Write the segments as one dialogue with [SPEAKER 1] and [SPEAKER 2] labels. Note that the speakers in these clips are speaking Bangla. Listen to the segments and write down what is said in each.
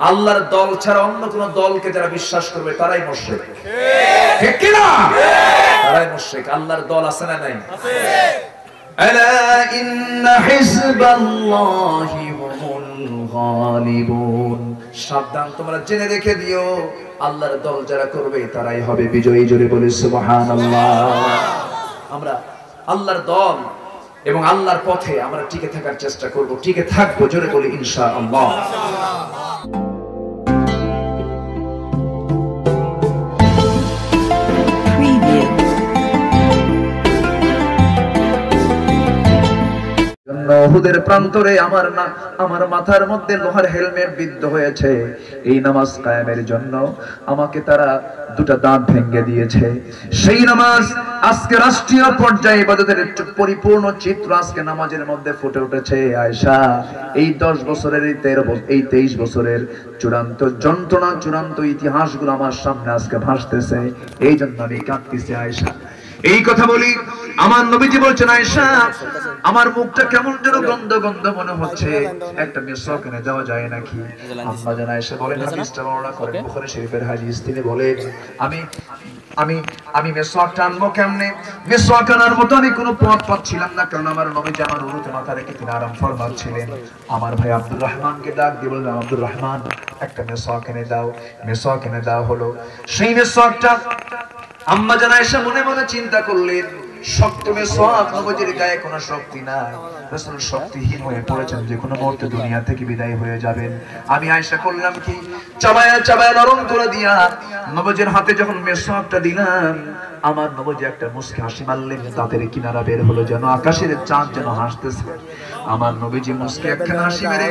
[SPEAKER 1] আল্লাহর দল ছাড়া অন্য কোন দলকে যারা বিশ্বাস করবে তারাই মুশরিক, ঠিক কি না? তারাই মুশরিক। আল্লাহর দল আছে না নাই? আছে। আলা ইন্না হিজবাল্লাহি হুমুল গালিবুন। সাবধান, তোমরা জেনে রেখে দিও, আল্লাহর দল যারা করবে তারাই হবে বিজয়ী। জোরে বলি সুবহানাল্লাহ। আমরা আল্লাহর দল এবং আল্লাহর পথে আমরা টিকে থাকার চেষ্টা করব, টিকে থাকবো। জোরে বলি ইনশাআল্লাহ। উহুদের প্রান্তরে আমার মাথার মধ্যে লোহার হেলমেট বিদ্ধ হয়েছে। এই নামাজ কায়েমের জন্য আমাকে তারা দুটো দাঁত ভেঙে দিয়েছে। সেই নামাজ আজকে রাষ্ট্রীয় পর্যায়ে ইবাদতের পরিপূর্ণ চিত্র আজকে নামাজের মধ্যে ফুটে উঠেছে। আয়েশা, এই 10 বছরের এই 23 বছরের চূড়ান্ত যন্ত্রণা, চূড়ান্ত ইতিহাসগুলো আমার সামনে আজকে ভাসতেছে। এই জন্য আমি কাঁদতেছি। আয়েশা, এই কথা বলি, আমার নবীজি বলছেন, আয়েশা আমার মুখটা কেমন যেন গন্ধ গন্ধ মনে হচ্ছে, একটা মিসওয়াক এনে দেওয়া যায় নাকি? আম্মা জান আয়েশা বলেন, হাদিসটা বর্ণনা করেন বুখারী শরীফের হাদিস। তিনি বলেন, আমি মিসওয়াকটা আনবো কেমনে? মিসওয়াক আনার মতো আমি কোনো পথ পাচ্ছিলাম না, কারণ আমার নবীজি আমার উরুতে মাথা রেখে তিনি আরাম ফরমাচ্ছিলেন। আমার ভাই আব্দুর রহমানকে ডাক দিয়ে বললাম, আব্দুর রহমান একটা মিসওয়াক এনে দাও। মিসওয়াক এনে দেওয়া হলো। সেই মিসওয়াকটা আম্মা জান আয়েশা মনে মনে চিন্তা করলেন, শক্ত মিসওয়াক, নবীজির গায়ে কোনো শক্তি নাই, রাসূল শক্তিহীন হয়ে পড়েছেন, যে কোনো মুহূর্তে দুনিয়া থেকে বিদায় হয়ে যাবেন। আমি আয়েশা করলাম কি, চাবায়া চাবায়া নরম করে দিয়া নবীজির হাতে যখন মিসওয়াকটা দিলাম, আমার নবীজি একটা মুস্কি হাসি মারলেন, দাঁতের কিনারা বের হলো যেন আকাশের চাঁদ যেন হাসতেছে। আমার নবীজি মুস্কি একখানা হাসি মেরে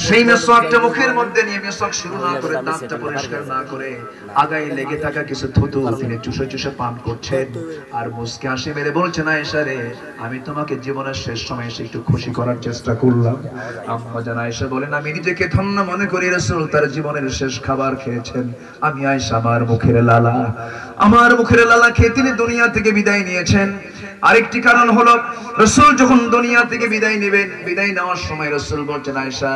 [SPEAKER 1] সেই মিসওয়াকটা মুখের মধ্যে নিয়ে মিসওয়াক শুরু না করে, দাঁতটা পরিষ্কার না করে, আগায় লেগে থাকা কিছু থুতু তিনি চুষে চুষে পান করছেন আর মুস্কি হাসি মেরে বলছেন, আয়েশা রে, আমি তোমাকে জীবনের শেষ সময়ে এসে একটু খুশি করার চেষ্টা করলাম। আম্মা জান আয়েশা বলেন, আমি নিজেকে ধন্য মনে করি, রাসূল তার জীবনের শেষ খাবার খেয়েছেন। আমি আয়েশা আমার মুখের লালা খেয়ে তিনি দুনিয়া থেকে বিদায় নিয়েছেন। আরেকটি কারণ হলো, রাসূল যখন দুনিয়া থেকে বিদায় নেবেন, বিদায় নেওয়ার সময় রাসূল বলছেন, আয়েশা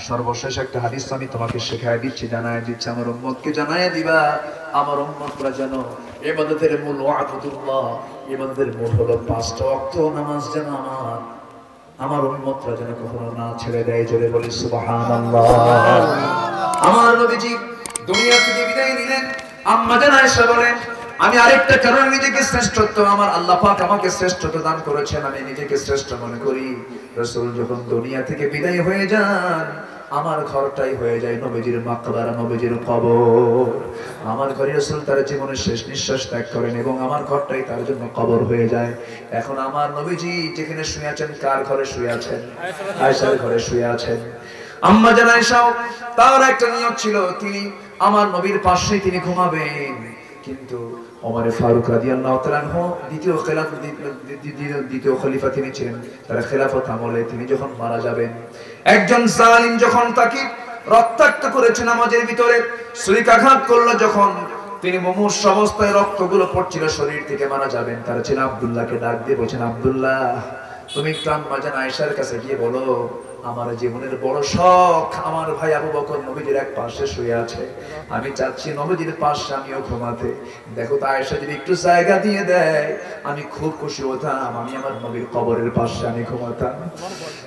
[SPEAKER 1] সর্বশেষ একটা হাদিস আমি তোমাকে শেখায় দিচ্ছি, জানায় দিচ্ছি, আমার উম্মতকে জানায় দিবা, আমার উম্মতরা যেন ইবাদতের মূল ওয়াবুদুল্লাহ, ইবাদতের মূল হলো 5 ওয়াক্ত নামাজ যেন আমার উম্মতরা যেন কখনো না ছেড়ে দেয়। জোরে বলি সুবহানাল্লাহ। আমার নবীজি দুনিয়া থেকে বিদায় নিলেন। আম্মা জান আয়েশা বলেন, আমি আরেকটা কারণে নিজেকে শ্রেষ্ঠত্ব, আমার আল্লাহ পাক আমাকে শ্রেষ্ঠত্ব দান করেছেন, আমি নিজেকে শ্রেষ্ঠ মনে করি। রাসূল যখন দুনিয়া থেকে বিদায় হয়ে যান, আমার ঘরটাই হয়ে যায় নবীজির মাকবারা, নবীজির কবর। আমার ঘরে রাসূল তার জীবনের শেষ নিঃশ্বাস ত্যাগ করেন এবং আমার ঘরটাই তার জন্য কবর হয়ে যায়। এখন আমার নবীজি যেখানে শুয়ে আছেন, কার ঘরে শুয়ে আছেন? আয়েশার ঘরে শুয়ে আছেন। আম্মা জান আয়েশাও তার একটা নিয়ত ছিল, তিনি আমার নবীর পাশেই তিনি ঘুমাবেন। কিন্তু ওমর ফারুক রাদিয়াল্লাহু তাআলা আনহু দ্বিতীয় খলিফা তিনি ছিলেন, তার খেলাফত আমলে তিনি যখন মারা যাবেন, একজন জালিম যখন তাকে রক্তাক্ত করেছে, নামাজের ভিতরে ছুরিকাঘাত করলো, যখন তিনি মুমূর্ষ অবস্থায় রক্তগুলো পড়ছিল শরীর থেকে, মারা যাবেন, তার ছেলে আব্দুল্লাহকে ডাক দিয়ে বলছেন, আব্দুল্লাহ তুমি একটু আম্মা জান আয়েশার কাছে গিয়ে বলো, আমার জীবনের বড় শখ, আমার ভাই আবু বকর নবীজির এক পাশে শুয়ে আছে, আমি চাচ্ছি নবীজির পাশে আমিও ঘুমাতে। দেখো তো আয়েশা যদি একটু জায়গা দিয়ে দেয়, আমি খুব খুশি হতাম, আমি আমার নবীর কবরের পাশে আমি ঘুমাতাম।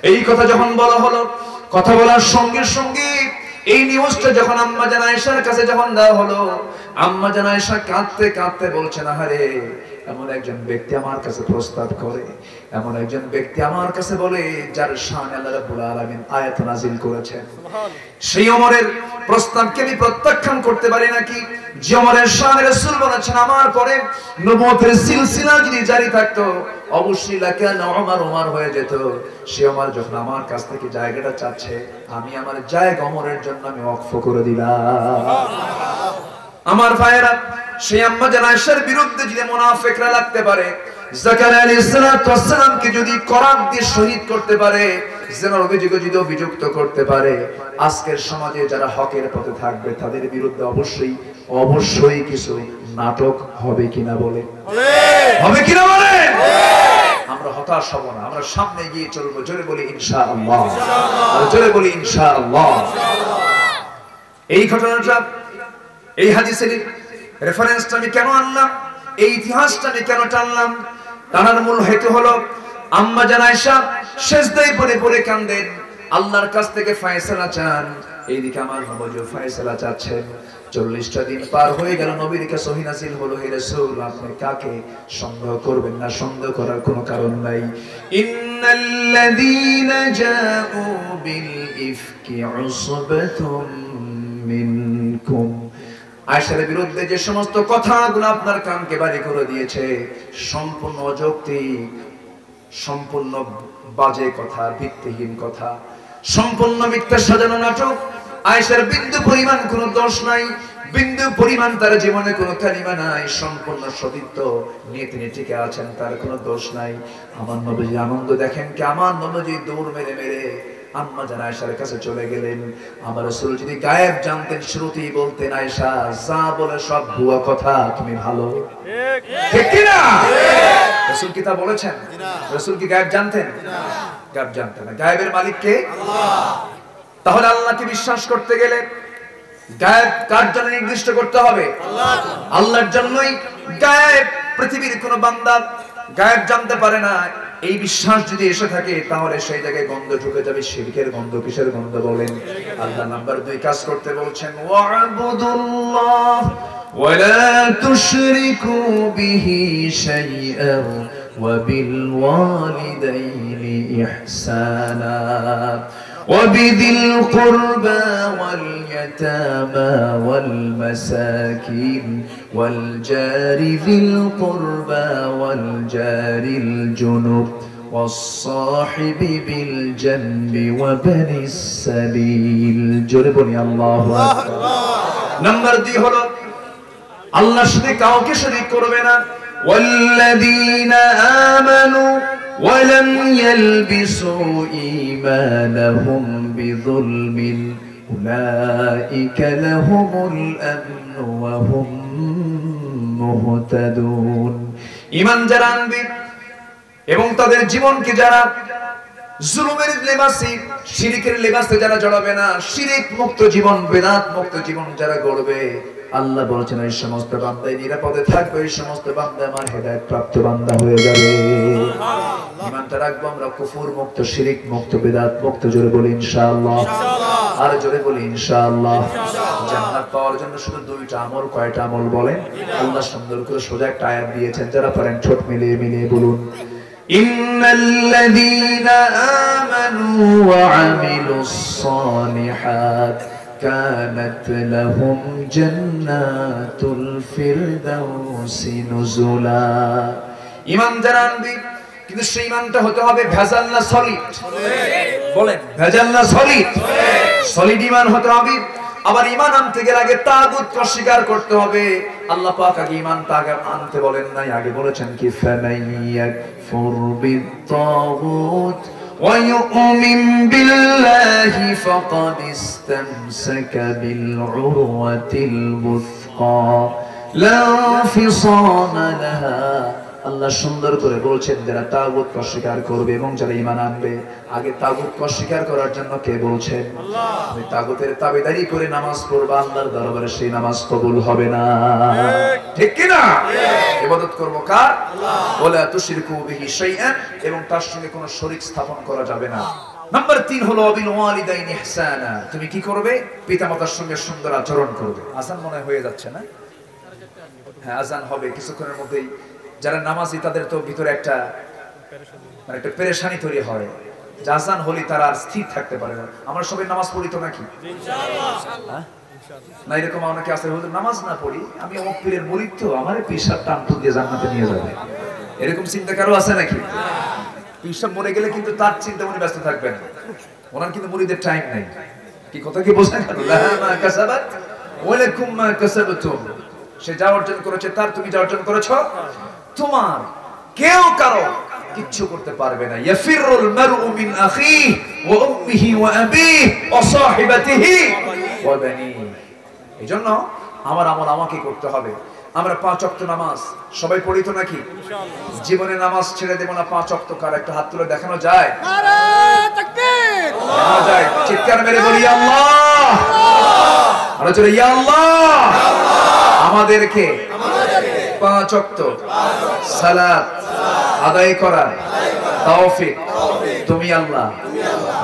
[SPEAKER 1] এই কথা যখন বলা হলো, কথা বলার সঙ্গে সঙ্গে এই নিউজটা যখন আম্মা জান আয়েশার কাছে যখন দেওয়া হলো, আম্মা জান আয়েশা কাঁদতে কাঁদতে বলছেন, আহারে, এমন একজন ব্যক্তি আমার কাছে প্রস্তাব করে, এমন একজন ব্যক্তি আমার কাছে বলে, যার শান আল্লাহ রাব্বুল আলামিন আয়াত নাযিল করেছেন, সেই ওমরের প্রস্তাবকে আমি প্রত্যাখ্যান করতে পারি নাকি? যে ওমরের শানে রাসূল বলেছেন, আমার পরে নবুয়তের সিলসিলা যদি জারি থাকতো, অবশ্যই লাকানা ওমর হয়ে যেত। সে ওমর যখন আমার কাছ থেকে জায়গাটা চাচ্ছে, আমি আমার জায়গা ওমরের জন্য আমি ওয়াকফ করে দিলাম। আমার ভাইয়েরা, সেই আম্মা জান আয়েশার বিরুদ্ধে যদি মুনাফিকরা লাগতে পারে, জাকারিয়া আলাইহিস সালাতু ওয়াস সালামকে যদি করাত দিয়ে শহীদ করতে পারে, জিনার অভিযোগে যদি অভিযুক্ত করতে পারে, আজকের সমাজে যারা হকের পথে থাকবে তাদের বিরুদ্ধে অবশ্যই কিছু নাটক হবে কিনা বলে, হবে কিনা বলে, আমরা হতাশ হব না, আমরা সামনে গিয়ে চলবো। জোরে বলি ইনশাআল্লাহ, আর জোরে বলি ইনশাআল্লাহ। এই ঘটনাটা, এই হাদিসের রেফারেন্সটা আমি কেন আনলাম, এই ইতিহাসটা আমি কেন টানলাম? টানার মূল হেতু হলো আম্মা জান আয়েশা সিজদায় পড়ে পড়ে কাঁদেন, আল্লাহর কাছ থেকে ফয়সালা চান। এইদিকে আমার নবী ফয়সালা চাচ্ছেন। 40টা দিন পার হয়ে গেল, নবীর কাছে সহিহ নাযিল হলো, হে রাসূল আপনি কাকে সন্দেহ করবেন না, সন্দেহ করার কোনো কারণ নাই। ইন্নাল্লাযীনা জাউ বিল ইফকি উসবাতুম মিনকুম, আয়েশার বিরুদ্ধে যে সমস্ত কথাগুলো আপনার কানকে বাড়ি করে দিয়েছে সম্পূর্ণ অযৌক্তিক, সম্পূর্ণ বাজে কথা, ভিত্তিহীন কথা, সম্পূর্ণ মিথ্যা সাজানো নাটক। আয়েশার বিন্দু পরিমাণ কোনো দোষ নাই, বিন্দু পরিমাণ তার জীবনে কোনো কালিমা নাই, সম্পূর্ণ সতীত্ব নিয়ে তিনি টিকে আছেন, তার কোনো দোষ নাই। আমার নবী আনন্দ দেখেন কি, আমার নবী দৌড় মেরে মেরে আম্মা জান আয়েশার কাছে চলে গেলেন। আমার রাসূল যদি গায়েব জানতেন শুরুতেই বলতেন, আয়েশা যা বলে সব ভুয়া কথা, তুমি ভালো। ঠিক কি না? রাসূল কি তা বলেছেন? রাসূল কি গায়েব জানতেন? গায়েব জানতেন না। গায়েবের মালিক কে? আল্লাহ। তাহলে আল্লাহকে বিশ্বাস করতে গেলে গায়েব কার জন্য নির্দিষ্ট করতে হবে? আল্লাহ। আল্লাহর জন্যই গায়েব। পৃথিবীর কোন বান্দা গায়েব জানতে পারে না। এই বিশ্বাস যদি এসে থাকে তাহলে সেই জায়গায় গন্ধ ঢুকে যাবে, শিরকের গন্ধ। কিসের গন্ধ বলেন? আল্লাহ নাম্বার 2 কাজ করতে বলছেন, ওয়া'বুদুল্লাহ ওয়া লা তুশরিকু বিহি শাইআন ওয়া বিল ওয়ালিদাইনি ইহসানা وبذي القربى واليتامى والمساكين والجار ذي القربى والجار الجنب والصاحب بالجنب وابن السبيل। জোরে الله أكبر। নাম্বার 2 হলো আল্লাহর সাথে কাউকে শরীক করবে না। والذين آمنوا ولم يلبسوا إيمانهم بظلم أولئك لهم الأمن وهم مهتدون। ঈমান যারা আনবে এবং তাদের জীবনকে যারা জুলুমের লেবাসে, শিরকের লেবাসে যারা জড়াবে না, শিরক মুক্ত জীবন, বিদআত মুক্ত জীবন যারা গড়বে, আল্লাহ বলেছেন এই সমস্ত বান্দাই নিরাপদে থাকবে, এই সমস্ত বান্দা আমার হেদায়েত প্রাপ্ত বান্দা হয়ে যাবে। ঈমানটা রাখবো আমরা কুফর মুক্ত, শিরক মুক্ত, বিদআত মুক্ত। জোরে বলি ইনশাআল্লাহ। আর জোরে বলি ইনশাআল্লাহ। জান্নাত পাওয়ার জন্য শুধু 2টা আমল। কয়টা আমল বলেন? আল্লাহ সুন্দর করে সোজা একটা আয়াত দিয়েছেন, যারা পারেন ঠোঁট মিলিয়ে মিলিয়ে বলুন, ইন্নাল্লাযীনা আমানু ওয়া আমিলুস সালিহাত كانت لهم جنات الفردوس نزلا। ঈমান যারা আনবে, কিন্তু সেই ঈমানটা হতে হবে ভেজাল না সলিড। বলেন ভেজাল না সলিড? সলিড ঈমান হতে হবে। আবার ঈমান আনতে গেলে আগে তাগুতকে অস্বীকার করতে হবে। আল্লাহ পাক আগে ঈমানটা আগে আনতে বলেন নাই, আগে বলেছেন কি ফামাইয়াকফুর বিত-তাগুত ويؤمن بالله فقد استمسك بالعروة الوثقى لا انفصام لها। আল্লাহ সুন্দর করে বলছেন যারা তাগুতকে অস্বীকার করবে এবং যারা ঈমান আনবে। আগে তাগুতকে অস্বীকার করার জন্য কে বলছেন? আল্লাহ। তুমি তাগুতের তাবেদারি করে নামাজ পড়বা, আল্লাহর দরবারে সেই নামাজ কবুল হবে না। ঠিক কি না? ইবাদত করব কার? আল্লাহ। ওয়ালা তুশরিকু বিহি শাইআন, এবং তার সঙ্গে কোনো শরীক স্থাপন করা যাবে না। নাম্বার 3 হলো বিল ওয়ালিদাইনি ইহসানা। তুমি কি করবে? পিতামাতার সঙ্গে সুন্দর আচরণ করবে। আযান মনে হয়ে যাচ্ছে না? হ্যাঁ, আযান হবে কিছুক্ষণের মধ্যেই। যারা নামাজি তাদের তো ভিতরে একটা পেরেশানি তৈরি হয়, আযান হলি তারা আর স্থির থাকতে পারে না। আমরা সবাই নামাজ পড়ি তো নাকি? ইনশাআল্লাহ। না এরকম অনেকে আছে, হুজুর নামাজ না পড়ি, আমি অমুক পীরের মুরিদ তো, আমারে পীর সাহেব টান দিয়ে জান্নাতে নিয়ে যাবে, এরকম চিন্তা কারো আছে নাকি? পীর সাহেব মরে গেলে কিন্তু তার চিন্তা উনি ব্যস্ত থাকবেন, ওনার কিন্তু মুরিদের টাইম নেই। কি কথা কি বোঝা গেল? লাহা মা কাসাবাত ওয়া লাকুম মা কাসাবতুম। সে যা অর্জন করেছে তার, তুমি যা অর্জন করেছো তোমার। কেউ কারো কিচ্ছু করতে পারবে না। ইয়াফিরুল মারউ মিন আখিহি ওয়া উম্মিহি ওয়া আবিহি ওয়া সাহিবাতিহি ওয়া বানিহি। এজন্য আমার আমল আমাকে করতে হবে। আমরা 5 ওয়াক্ত নামাজ সবাই পড়ি তো নাকি? ইনশাআল্লাহ। জীবনে নামাজ ছেড়ে দেব না। 5 ওয়াক্ত কার একটা হাত তুলে দেখানো যায়? নারে তাকবীর! দেখানো যায়? চিৎকার মেরে বলি আল্লাহ! আলোচনা ইয়া আল্লাহ আমাদেরকে 5 ওয়াক্ত সালাত আদায় করার তৌফিক তুমি আল্লাহ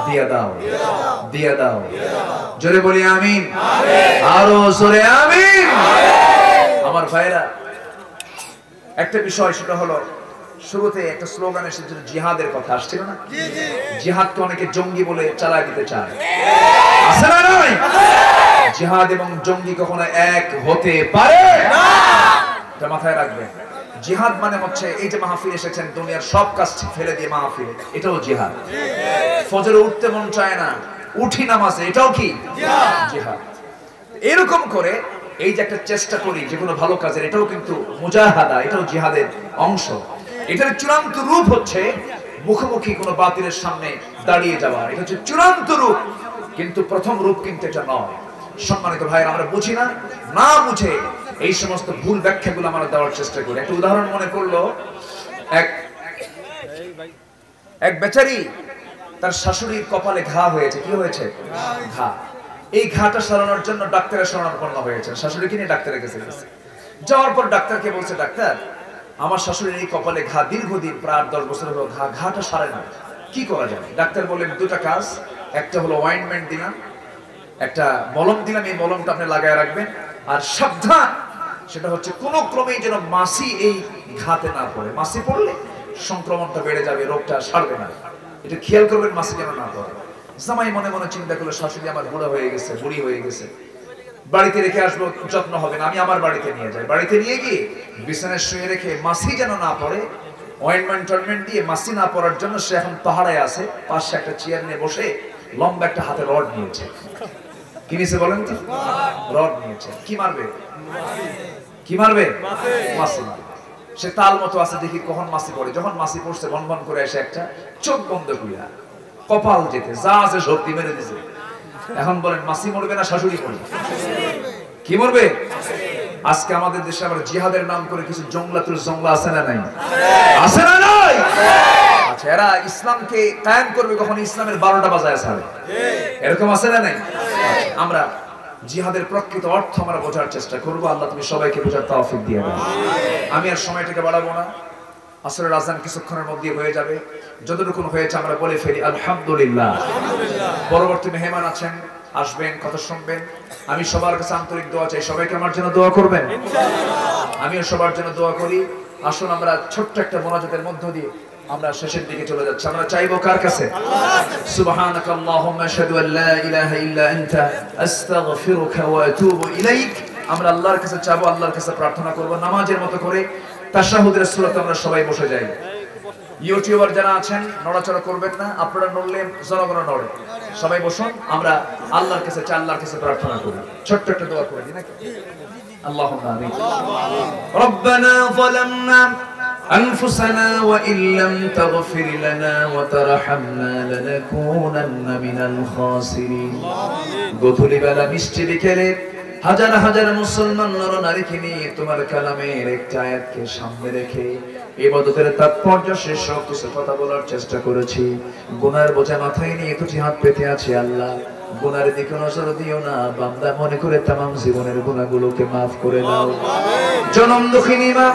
[SPEAKER 1] দিয়ে দাও, দিয়ে দাও। জোরে বলি আমিন, আরো জোরে আমিন। আমার ভাইরা, একটা বিষয় সেটা হলো শুরুতে একটা স্লোগান এসেছিল জিহাদের কথা, আসছিল না? জিহাদ তো অনেকে জঙ্গি বলে চালায় দিতে চায়, আছে না নয়? জিহাদ এবং জঙ্গি কখনো এক হতে পারে না, এটা মাথায় রাখবেন। জিহাদ মানে হচ্ছে এই যে মাহফিল এসেছেন, দুনিয়ার সব কাজ ফেলে দিয়ে মাহফিলে, এটাও জিহাদ। ফজরে উঠতে মন চায় না, উঠি নামাজে, এটাও কি জিহাদ। এরকম করে এই যে একটা চেষ্টা করি যে কোনো ভালো কাজের, এটাও কিন্তু মুজাহাদা, এটাও জিহাদের অংশ। এটার চূড়ান্ত রূপ হচ্ছে মুখোমুখি কোনো বাতিলের সামনে দাঁড়িয়ে যাওয়া, এটা হচ্ছে চূড়ান্ত রূপ। কিন্তু প্রথম রূপ কিন্তু এটা নয়। সম্মানিত ভাইরা, আমরা বুঝি না, না বুঝে এই সমস্ত ভুল ব্যাখ্যাগুলো আমরা দেওয়ার চেষ্টা করি। একটা উদাহরণ মনে করলো, এক বেচারি, তার শাশুড়ির কপালে ঘা হয়েছে। কি হয়েছে? ঘা। এই ঘাটা সারানোর জন্য ডাক্তারের শরণাপন্ন হয়েছে। শাশুড়িকে নিয়ে ডাক্তারের কাছে গেছে। যাওয়ার পর ডাক্তারকে বলছে, ডাক্তার আমার শাশুড়ির এই কপালে ঘা, দীর্ঘদিন প্রায় 10 বছর হলো ঘাটা সারে না, কি করা যাবে? ডাক্তার বললেন দুটা কাজ, একটা হলো অয়েন্টমেন্ট দিলাম, একটা মলম দিলাম, এই মলমটা আপনি লাগায় রাখবেন, আর সাবধান, সেটা হচ্ছে কোনো ক্রমেই যেন মাছি এই ঘাতে না পড়ে। মাছি পড়লে সংক্রমণটা বেড়ে যাবে, রোগটা সারবে না, এটা খেয়াল করবেন, মাছি যেন না পড়ে। জামাই মনে মনে চিন্তা করলো, শাশুড়ি আমার বুড়া হয়ে গেছে, বুড়ি হয়ে গেছে, বাড়িতে রেখে আসবো, যত্ন হবে না, আমি আমার বাড়িতে নিয়ে যাই। বাড়িতে নিয়ে গিয়ে বিছানায় শুয়ে রেখে মাছি যেন না পড়ে, অয়েন্টমেন্ট দিয়ে মাছি না পড়ার জন্য সে এখন পাহাড়ে আছে, পাশে একটা চেয়ার নিয়ে বসে লম্বা একটা হাতে রড নিয়েছে। কি নিয়েছে বলেন তো? রড নিয়েছে। কি মারবে? কি মারবে? মাছি মারবে। সে তাল মতো আছে, দেখি কখন মাছি পড়ে। যখন মাছি পড়ছে, বন বন করে এসে একটা চোখ বন্ধ করিয়া কপাল যেতে যা আছে শক্তি মেরে দিছে। এখন বলেন মাছি মরবে না শাশুড়ি মরবে? কি মরবে? আজকে আমাদের দেশে আবার জিহাদের নাম করে কিছু জংলাতুল জংলা আছে না নাই? আছে না নাই? আচ্ছা, এরা ইসলামকে কায়েম করবে কখন? ইসলামের 12টা বাজায় ছাড়ে, এরকম আছে না নাই? আমরা জিহাদের প্রকৃত অর্থ আমরা বোঝার চেষ্টা করবো। আল্লাহ তুমি সবাইকে বোঝার তৌফিক দিয়ে দাও। আমি আর সময়টাকে বাড়াবো না, আসরের আযান কিছুক্ষণের মধ্যে হয়ে যাবে। যতটুকু হয়েছে আমরা বলে ফেলি আলহামদুলিল্লাহ। পরবর্তী মেহমান আছেন, আসবেন, কথা শুনবেন। আমি সবার কাছে আন্তরিক দোয়া চাই, সবাইকে আমার জন্য দোয়া করবেন, আমিও সবার জন্য দোয়া করি। আসুন আমরা ছোট্ট একটা মোনাজাতের মধ্য দিয়ে আমরা শেষের দিকে চলে যাচ্ছি। আমরা চাইবো কার কাছে? সুবহানাকাল্লাহুম্মা আশহাদু আল লা ইলাহা ইল্লা আনতা আস্তাগফিরুকা ওয়া আতুবু ইলাইক। আমরা আল্লাহর কাছে চাইবো, আল্লাহর কাছে প্রার্থনা করব। নামাজের মতো করে তাশাহুদের সূরাতে আমরা সবাই বসে যাই। ইউটিউবার যারা আছেন নড়াচড়া করবেন না, আপনারা নড়লে জনগণ নড়ে। সবাই বসুন, আমরা আল্লাহর কাছে চাই, আল্লাহর কাছে প্রার্থনা করি। ছোট্ট একটা দোয়া করে দিই নাকি? আল্লাহুম্মা আমিন। রব্বানা যালামনা أنفسنا وإن لم تغفر لنا وترحمنا لنكونن من الخاسرين। গোধূলি বেলা মিষ্টি বিকেলে হাজার হাজার মুসলমান নরনারীকে নিয়ে তোমার কালামের একটা আয়াতকে সামনে রেখে ইবাদতের তাৎপর্য শেষ সব কিছু কথা বলার চেষ্টা করেছি। গুনার বোঝা মাথায় নিয়ে তুই হাত পেতে আছে আল্লাহ, গুনার দিকে নজর দিও না, বান্দা মনে করে তামাম জীবনের গুনাহগুলোকে মাফ করে দাও। জনম দুঃখিনী মা,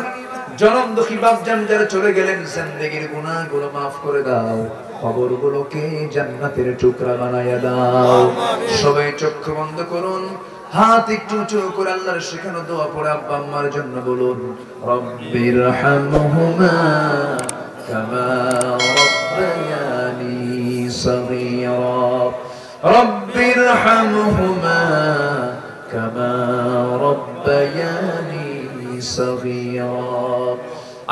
[SPEAKER 1] জনম দুঃখী বাপজান যারা চলে গেলেন, জিন্দেগীর গুনাহগুলো মাফ করে দাও, কবরগুলোকে জান্নাতের টুকরা বানায়া দাও। সবাই চক্ষু বন্ধ করুন, হাত একটু উঁচু করে আল্লাহর শেখানো দোয়া পড়ে আব্বা আম্মার জন্য বলুন, রব্বিরহামহুমা কামা রাব্বায়ানি সগীরা, রব্বিরহামহুমা কামা রাব্বায়ানি সগীরা।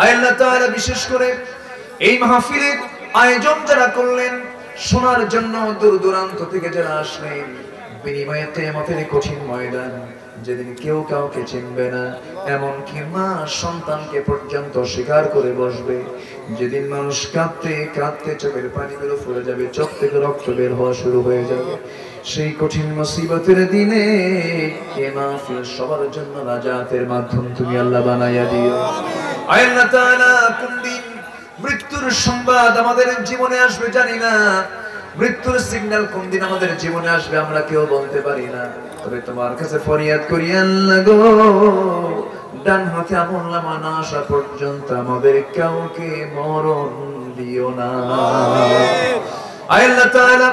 [SPEAKER 1] আল্লাহ তাআলা বিশেষ করে এই মাহফিলের আয়োজন যারা করলেন, শোনার জন্য দূর দূরান্ত থেকে যারা আসলেন, বিনিময়ে কিয়ামতের কঠিন ময়দান যেদিন কেউ কাউকে চিনবে না, এমনকি মা সন্তানকে পর্যন্ত স্বীকার করে বসবে, যেদিন মানুষ কাঁদতে কাঁদতে চোখের পানিগুলো ফুলে যাবে, চোখ থেকে রক্ত বের হওয়া শুরু হয়ে যাবে, সেই কঠিন মুসিবতের দিনে এই মাহফিল সবার জন্য নাজাতের মাধ্যম তুমি আল্লাহ বানাইয়া দিও। আল্লাহ তাআলা কোন দিন মৃত্যুর সংবাদ আমাদের জীবনে আসবে জানি না, মৃত্যুর সিগন্যাল কোন দিন আমাদের জীবনে আসবে আমরা কেউ বলতে পারি না। তবে তোমার কাছে ফরিয়াদ করি আল্লাহ গো, ডান হাতে আমলনামা না আসা পর্যন্ত আমাদের কাউকে মরণ দিও না। আল্লাহ তাআলা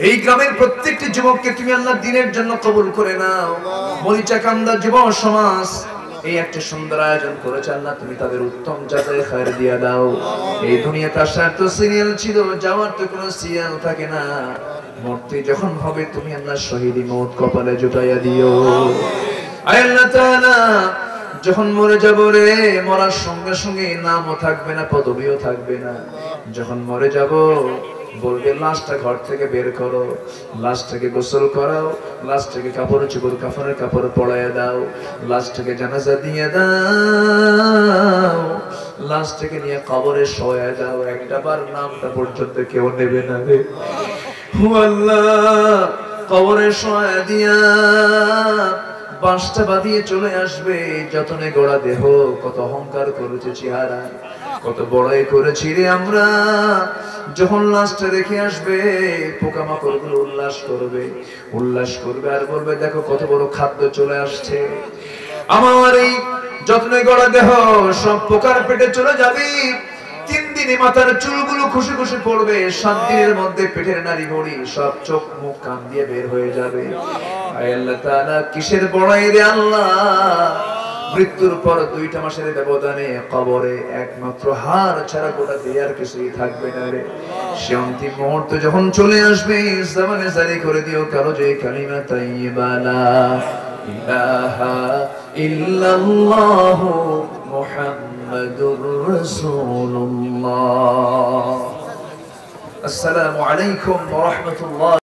[SPEAKER 1] এই গ্রামের প্রত্যেকটি যুবককে তুমি আল্লাহ দ্বীনের জন্য কবুল করে নাও। মরিচাকান্দা যুব সমাজ এই একটা সুন্দর আয়োজন করেছে আল্লাহ, তুমি তাদের উত্তম যাচাই খায়ের দিয়া দাও। এই দুনিয়াতে আসার তো সিরিয়াল ছিল, যাওয়ার তো কোনো সিরিয়াল থাকে না। মরতে যখন হবে তুমি আল্লাহ শহীদি মওত কপালে জুটাইয়া দিও। আল্লাহ তাআলা যখন মরে যাব রে, মরার সঙ্গে সঙ্গে নামও থাকবে না, পদবিও থাকবে না। যখন মরে যাব বলবে লাশটা ঘর থেকে বের করো, লাশটাকে গোসল করাও, লাশটাকে কাপড় চোপড় কাফনের কাপড় পরাইয়া দাও, লাশটাকে জানাজা দিয়ে দাও, লাশটাকে নিয়ে কবরে শোয়া দাও। একটা বার নামটা পর্যন্ত কেউ নেবে না রে। ও আল্লাহ, কবরে শোয়া দিয়া বাঁশটা বাঁধিয়ে চলে আসবে। যতনে গড়া দেহ, কত অহংকার করেছে চেহারা, কত বড়াই করেছি রে আমরা। যখন লাশটা রেখে আসবে পোকামাকড় গুলো উল্লাস করবে আর বলবে দেখো কত বড় খাদ্য চলে আসছে। আমার এই যত্নে গড়া দেহ সব পোকার পেটে চলে যাবে। 3 দিনে মাথার চুলগুলো খুশি খুশি পড়বে, 7 দিনের মধ্যে পেটের নাড়ি ভড়ি সব চোখ মুখ কান দিয়ে বের হয়ে যাবে। আয় আল্লাহ তাআলা, কিসের বড়াই রে আল্লাহ? মৃত্যুর পর 2টা মাসের ব্যবধানে কবরে একমাত্র হার ছাড়া গোটা দিয়ে আর কিছুই থাকবে না রে। সে অন্তিম মুহূর্ত যখন চলে আসবে, জবানে জারি করে দিও কারো যে কালিমা তাইয়্যিবা লা ইলাহা ইল্লাল্লাহু মুহাম্মাদুর রাসূলুল্লাহ। আসসালামু আলাইকুম ওয়া রাহমাতুল্লাহ।